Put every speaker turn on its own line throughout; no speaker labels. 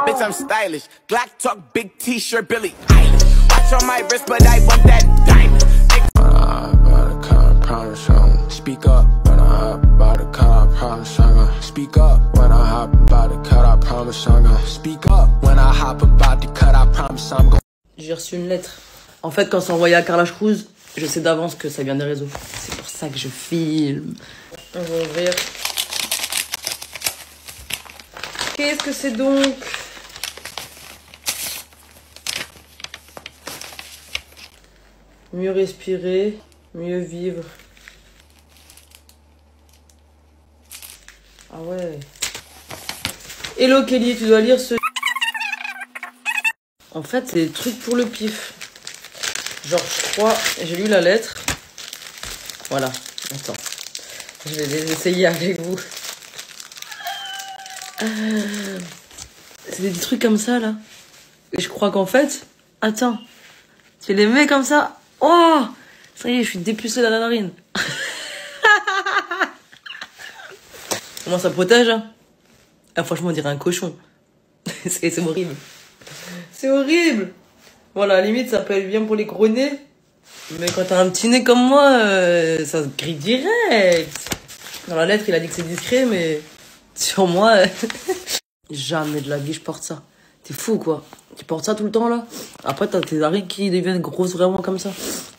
Bitch, I'm stylish. Glock talk, big t-shirt, Billy Eilish. Watch on my wrist, but I want that diamond. Speak up when I hop by the car, I promise I'm gonna speak up when I hop by the cut, I promise I'm gonna speak up when I hop about the cut, I promise I'm gonna.
J'ai reçu une lettre. En fait, quand c'est envoyé à Carla Cruz, je sais d'avance que ça vient des réseaux. C'est pour ça que je filme. On va ouvrir. Qu'est-ce que c'est donc? Mieux respirer, mieux vivre. Ah ouais. Hello Kelly, tu dois lire ce... En fait, c'est des trucs pour le pif. Genre, je crois... J'ai lu la lettre. Voilà. Attends. Je vais les essayer avec vous. C'est des trucs comme ça, là. Et je crois qu'en fait... Attends. Tu les mets comme ça. Oh! Ça y est, je suis dépucée dans la narine. Comment ça protège, hein? Ah, franchement, on dirait un cochon. C'est horrible. C'est horrible. Voilà, à la limite, ça peut être bien pour les gros nez. Mais quand t'as un petit nez comme moi, ça se grille direct. Dans la lettre, il a dit que c'est discret, mais sur moi, jamais de la vie, je porte ça. T'es fou, quoi. Tu portes ça tout le temps, là. Après, t'as tes narines qui deviennent grosses vraiment comme ça.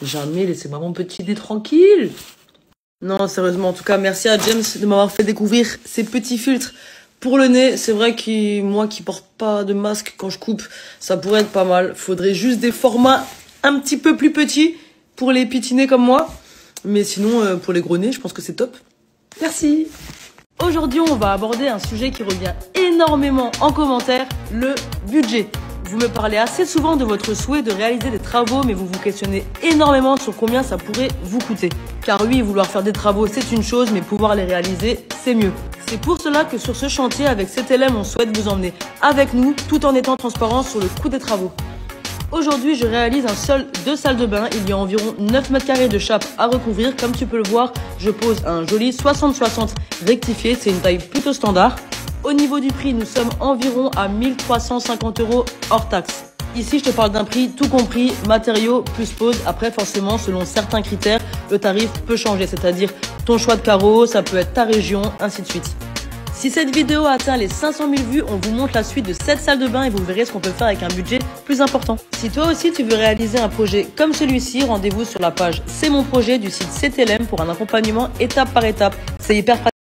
Jamais, laissez-moi mon petit nez tranquille. Non, sérieusement, en tout cas, merci à James de m'avoir fait découvrir ces petits filtres pour le nez. C'est vrai que moi qui porte pas de masque quand je coupe, ça pourrait être pas mal. Faudrait juste des formats un petit peu plus petits pour les petits nez comme moi. Mais sinon, pour les gros nez, je pense que c'est top. Merci. Aujourd'hui, on va aborder un sujet qui revient énormément en commentaire, le budget. Vous me parlez assez souvent de votre souhait de réaliser des travaux, mais vous vous questionnez énormément sur combien ça pourrait vous coûter. Car oui, vouloir faire des travaux, c'est une chose, mais pouvoir les réaliser, c'est mieux. C'est pour cela que sur ce chantier, avec CTLM, on souhaite vous emmener avec nous, tout en étant transparent sur le coût des travaux. Aujourd'hui, je réalise un sol 2 salles de bain. Il y a environ 9 mètres carrés de chape à recouvrir. Comme tu peux le voir, je pose un joli 60-60 rectifié. C'est une taille plutôt standard. Au niveau du prix, nous sommes environ à 1350 € hors taxe. Ici, je te parle d'un prix tout compris, matériaux plus pose. Après, forcément, selon certains critères, le tarif peut changer. C'est-à-dire ton choix de carreaux, ça peut être ta région, ainsi de suite. Si cette vidéo atteint les 500 000 vues, on vous montre la suite de cette salle de bain et vous verrez ce qu'on peut faire avec un budget plus important. Si toi aussi tu veux réaliser un projet comme celui-ci, rendez-vous sur la page C'est mon projet du site CTLM pour un accompagnement étape par étape. C'est hyper pratique.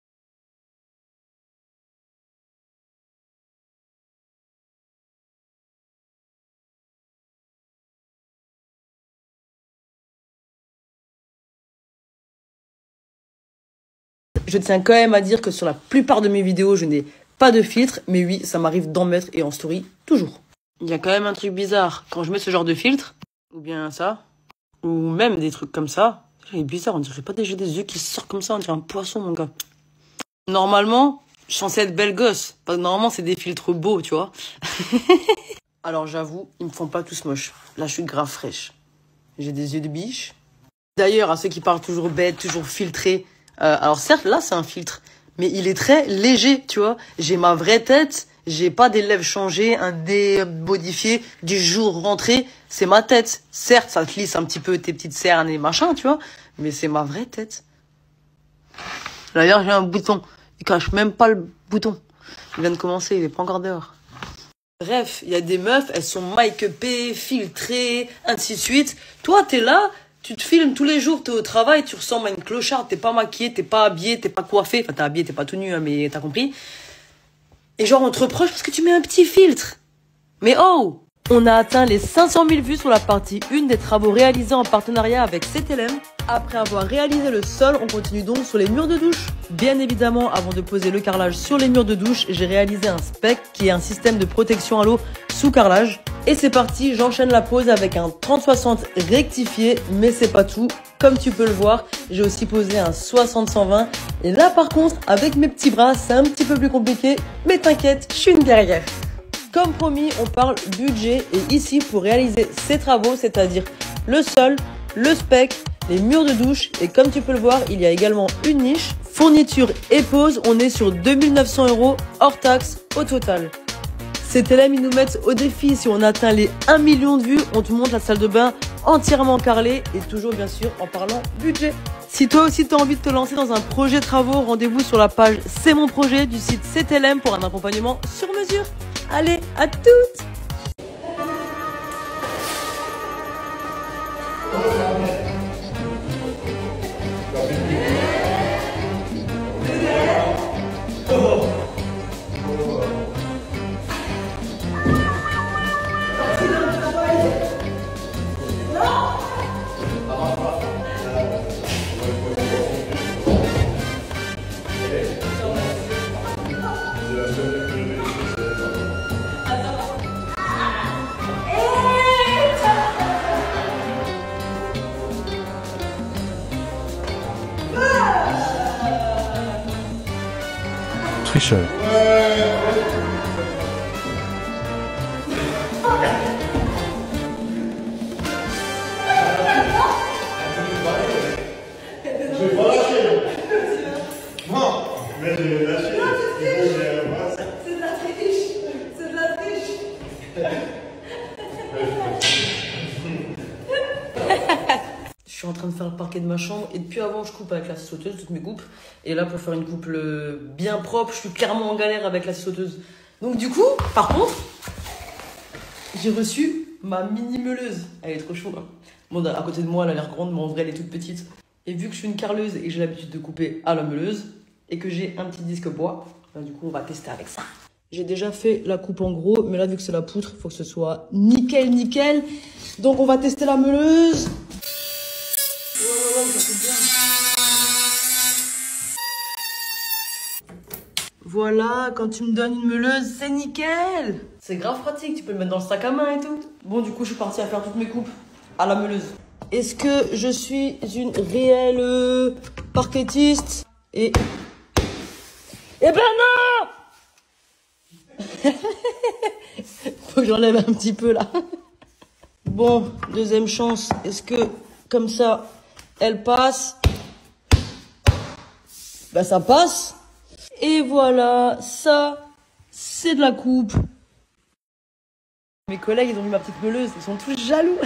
Je tiens quand même à dire que sur la plupart de mes vidéos, je n'ai pas de filtre. Mais oui, ça m'arrive d'en mettre et en story, toujours. Il y a quand même un truc bizarre. Quand je mets ce genre de filtre, ou bien ça, ou même des trucs comme ça, c'est bizarre, on dirait pas déjà des yeux qui sortent comme ça, on dirait un poisson, mon gars. Normalement, je suis censée être belle gosse. Parce que normalement, c'est des filtres beaux, tu vois. Alors j'avoue, ils me font pas tous moche. Là, je suis grave fraîche. J'ai des yeux de biche. D'ailleurs, à ceux qui parlent toujours bête, toujours filtré, alors certes, là, c'est un filtre, mais il est très léger, tu vois. J'ai ma vraie tête, j'ai pas des lèvres changées, un nez modifié, du jour rentré, c'est ma tête. Certes, ça te lisse un petit peu tes petites cernes et machin, tu vois, mais c'est ma vraie tête. D'ailleurs, j'ai un bouton, il cache même pas le bouton. Il vient de commencer, il est pas encore dehors. Bref, il y a des meufs, elles sont make-upées, filtrées, ainsi de suite. Toi, t'es là... Tu te filmes tous les jours, t'es au travail, tu ressembles à une clocharde, t'es pas maquillée, t'es pas habillée, t'es pas coiffée. Enfin, t'es habillée, t'es pas tout nu, hein, mais t'as compris. Et genre, on te reproche parce que tu mets un petit filtre. Mais oh! On a atteint les 500 000 vues sur la partie 1 des travaux réalisés en partenariat avec CTLM. Après avoir réalisé le sol, on continue donc sur les murs de douche. Bien évidemment, avant de poser le carrelage sur les murs de douche, j'ai réalisé un spec qui est un système de protection à l'eau sous carrelage. Et c'est parti, j'enchaîne la pose avec un 30-60 rectifié, mais c'est pas tout. Comme tu peux le voir, j'ai aussi posé un 60-120. Et là par contre, avec mes petits bras, c'est un petit peu plus compliqué, mais t'inquiète, je suis une guerrière. Comme promis, on parle budget et ici pour réaliser ces travaux, c'est-à-dire le sol, le spec, les murs de douche et comme tu peux le voir, il y a également une niche. Fourniture et pose, on est sur 2 900 € hors taxe au total. CTLM, ils nous mettent au défi. Si on atteint les 1 million de vues, on te montre la salle de bain entièrement carrelée et toujours bien sûr en parlant budget. Si toi aussi tu as envie de te lancer dans un projet travaux, rendez-vous sur la page C'est mon projet du site CTLM pour un accompagnement sur mesure. Allez, à toutes!
Tricheur.
Mais j'ai lâché.
C'est de la triche. C'est de la triche. Je suis en train de faire le parquet de ma chambre et depuis avant je coupe avec la scie sauteuse toutes mes coupes et là pour faire une coupe bien propre je suis clairement en galère avec la scie sauteuse. Donc du coup par contre j'ai reçu ma mini meuleuse. Elle est trop chou hein. Bon à côté de moi elle a l'air grande mais en vrai elle est toute petite. Et vu que je suis une carleuse et que j'ai l'habitude de couper à la meuleuse et que j'ai un petit disque bois, bah, du coup on va tester avec ça. J'ai déjà fait la coupe en gros mais là vu que c'est la poutre il faut que ce soit nickel nickel. Donc on va tester la meuleuse. Ouais, ça fait bien. Voilà, quand tu me donnes une meuleuse, c'est nickel. C'est grave pratique, tu peux le mettre dans le sac à main et tout. Bon, du coup, je suis partie à faire toutes mes coupes à la meuleuse. Est-ce que je suis une réelle parquetiste? Eh ben non. Faut que j'enlève un petit peu là. Bon, deuxième chance. Est-ce que, comme ça, elle passe? Bah ça passe. Et voilà, ça, c'est de la coupe. Mes collègues, ils ont vu ma petite meuleuse, ils sont tous jaloux.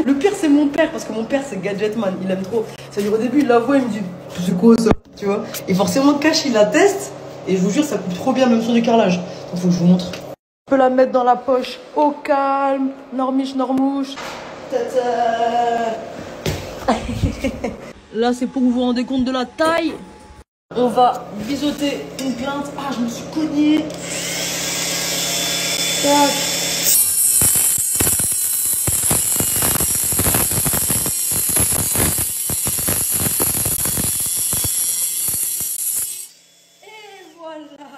Le pire, c'est mon père, parce que mon père, c'est gadgetman, il aime trop. C'est-à-dire, au début, il la voit, il me dit, c'est quoi ça? Tu vois? Et forcément, cash, il la teste. Et je vous jure, ça coupe trop bien, même sur du carrelage. Donc, faut que je vous montre. Je peux la mettre dans la poche au calme. Normiche, normouche. Tata. Là, c'est pour que vous vous rendez compte de la taille. On va biseauter une plainte. Ah, je me suis cognée. Tac. Et voilà.